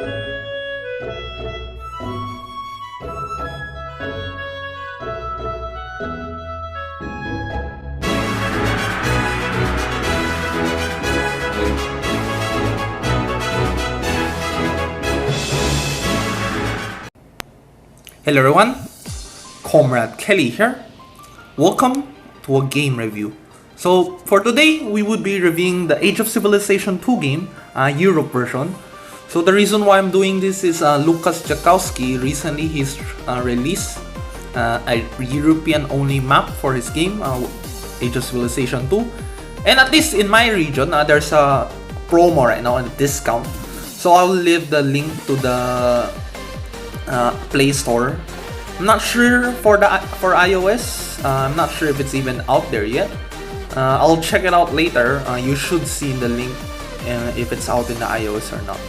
Hello everyone, Comrade Kelly here. Welcome to a game review. So for today, we would be reviewing the Age of Civilization 2 game, Europe version. So the reason why I'm doing this is Lucas Jakowski recently he's released a European only map for his game, Age of Civilization 2. And at least in my region, there's a promo right now and a discount. So I'll leave the link to the Play Store. I'm not sure for iOS. I'm not sure if it's even out there yet. I'll check it out later. You should see the link if it's out in the iOS or not.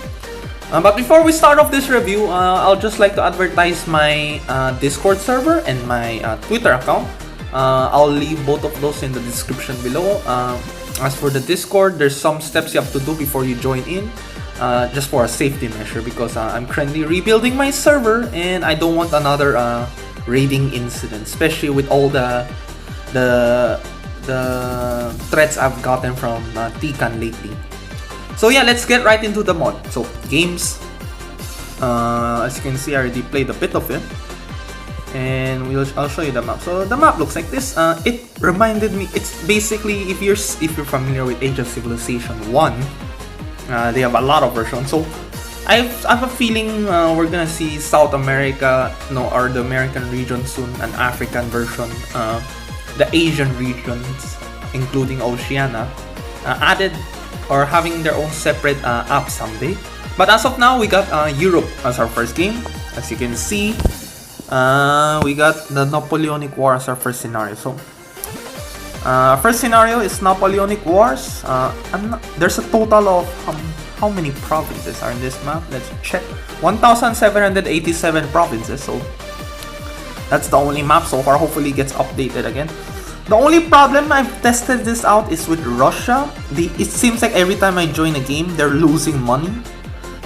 But before we start off this review, I'll just like to advertise my Discord server and my Twitter account. I'll leave both of those in the description below. As for the Discord, there's some steps you have to do before you join in. Just for a safety measure, because I'm currently rebuilding my server and I don't want another raiding incident, especially with all the threats I've gotten from Tikan lately. So yeah, let's get right into the mod. So games, as you can see, I already played a bit of it, and I'll show you the map. So the map looks like this. It reminded me. It's basically, if you're familiar with Age of Civilization 1. They have a lot of versions, so I have a feeling we're gonna see South America, or the American region soon, an African version, the Asian regions, including Oceania, added or having their own separate app someday. But as of now, we got Europe as our first game. As you can see, we got the Napoleonic War as our first scenario. So first scenario is Napoleonic Wars. There's a total of how many provinces are in this map? Let's check. 1,787 provinces. So that's the only map so far. Hopefully it gets updated again. The only problem I've tested this out is with Russia. It seems like every time I join a game, they're losing money.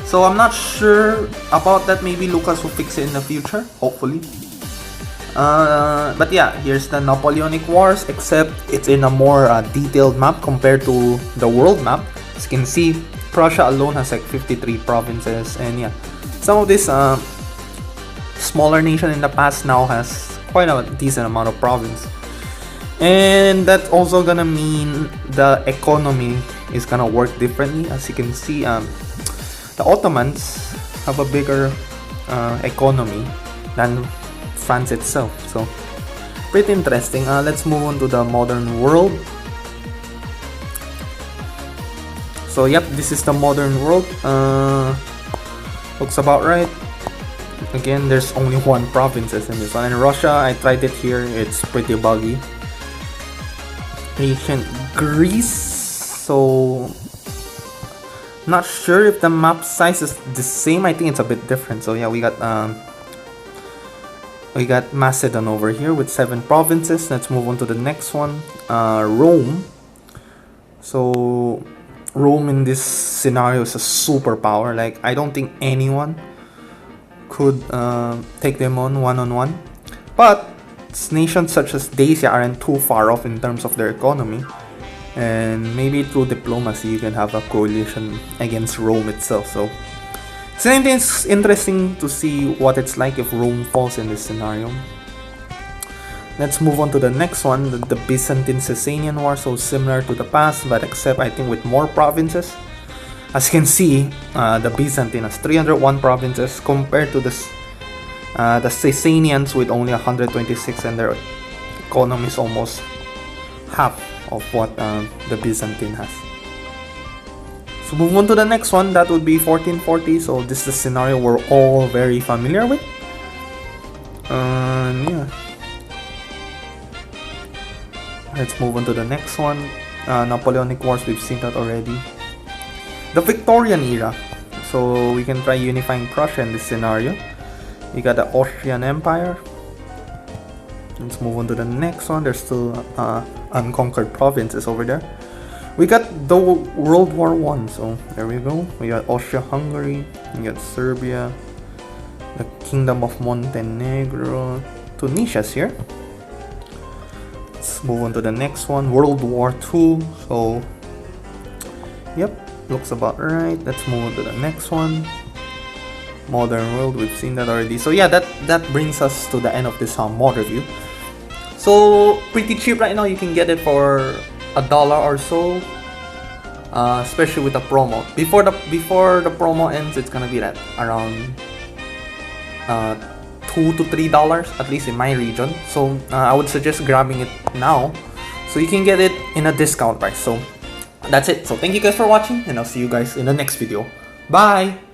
So I'm not sure about that. Maybe Lucas will fix it in the future. Hopefully. But yeah, here's the Napoleonic Wars, except it's in a more detailed map compared to the world map. As you can see, Prussia alone has like 53 provinces, and yeah, some of this smaller nation in the past now has quite a decent amount of province. And that's also gonna mean the economy is gonna work differently. As you can see, the Ottomans have a bigger economy than France itself, so pretty interesting. Let's move on to the modern world. So yep, this is the modern world. Looks about right. Again, there's only one provinces in this one. In Russia, I tried it here, it's pretty buggy. Ancient Greece, so not sure if the map size is the same. I think it's a bit different. So yeah, we got Macedon over here with 7 provinces. Let's move on to the next one. Rome. So Rome in this scenario is a superpower. Like, I don't think anyone could take them on one-on-one. But nations such as Dacia aren't too far off in terms of their economy. And maybe through diplomacy you can have a coalition against Rome itself. So it's interesting to see what it's like if Rome falls in this scenario. Let's move on to the next one, the Byzantine-Sasanian War. So similar to the past, but except I think with more provinces. As you can see, the Byzantine has 301 provinces compared to the Sasanians with only 126, and their economy is almost half of what the Byzantine has. So move on to the next one, that would be 1440. So this is the scenario we're all very familiar with. Yeah. Let's move on to the next one. Napoleonic Wars, we've seen that already. The Victorian era. So we can try unifying Prussia in this scenario. We got the Austrian Empire. Let's move on to the next one. There's still unconquered provinces over there. We got the World War One, so there we go. We got Austria-Hungary, we got Serbia, the Kingdom of Montenegro, Tunisia's here. Let's move on to the next one, World War II. So, yep, looks about right. Let's move on to the next one. Modern World, we've seen that already. So yeah, that brings us to the end of this mod review. So pretty cheap right now. You can get it for $1 or so, especially with the promo. Before the promo ends, it's gonna be at around $2 to $3, at least in my region. So I would suggest grabbing it now, so you can get it in a discount price. So that's it. So thank you guys for watching, and I'll see you guys in the next video. Bye.